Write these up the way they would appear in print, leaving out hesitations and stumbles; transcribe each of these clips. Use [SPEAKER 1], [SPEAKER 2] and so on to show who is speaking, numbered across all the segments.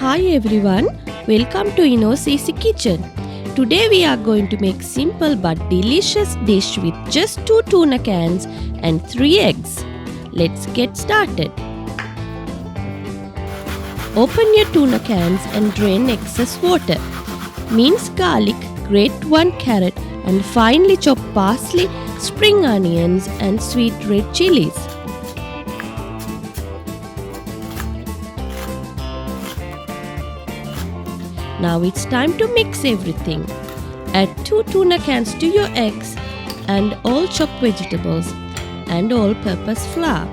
[SPEAKER 1] Hi everyone, welcome to Ino's Easy Kitchen. Today we are going to make simple but delicious dish with just 2 tuna cans and 3 eggs. Let's get started. Open your tuna cans and drain excess water. Mince garlic, grate 1 carrot and finely chop parsley, spring onions and sweet red chillies. Now it's time to mix everything. Add 2 tuna cans to your eggs and all chopped vegetables and all-purpose flour.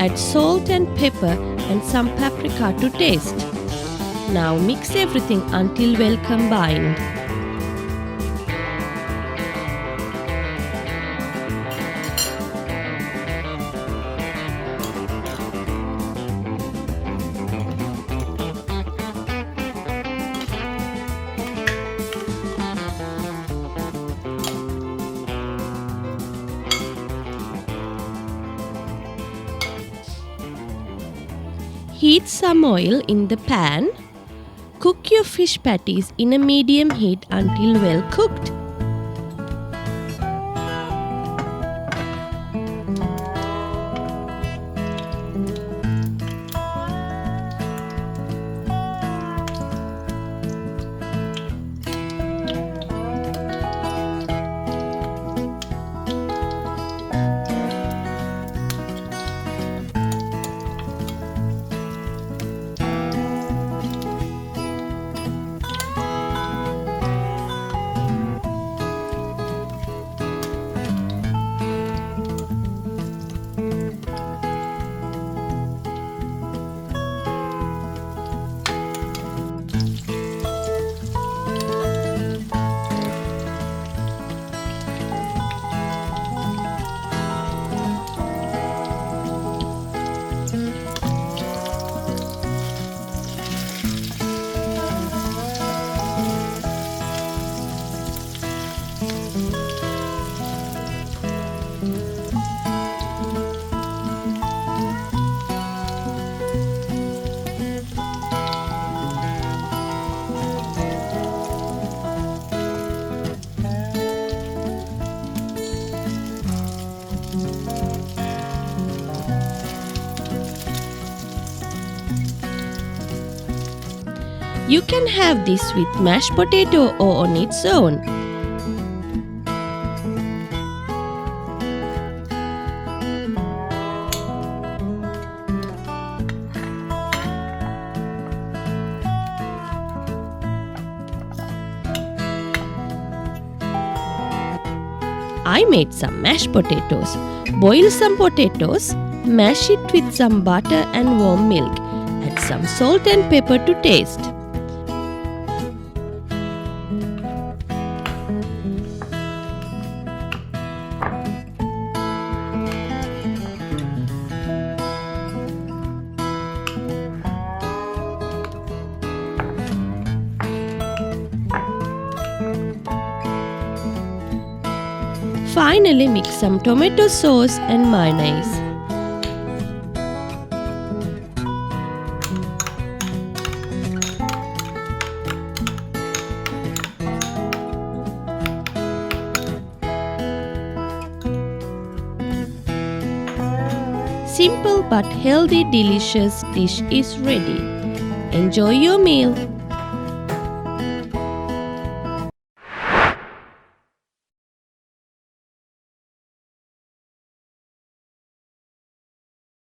[SPEAKER 1] Add salt and pepper and some paprika to taste. Now mix everything until well combined. Heat some oil in the pan. Cook your fish patties in a medium heat until well cooked. You can have this with mashed potato or on its own. I made some mashed potatoes. Boil some potatoes, mash it with some butter and warm milk. Add some salt and pepper to taste. Finally, mix some tomato sauce and mayonnaise. Simple but healthy delicious dish is ready. Enjoy your meal.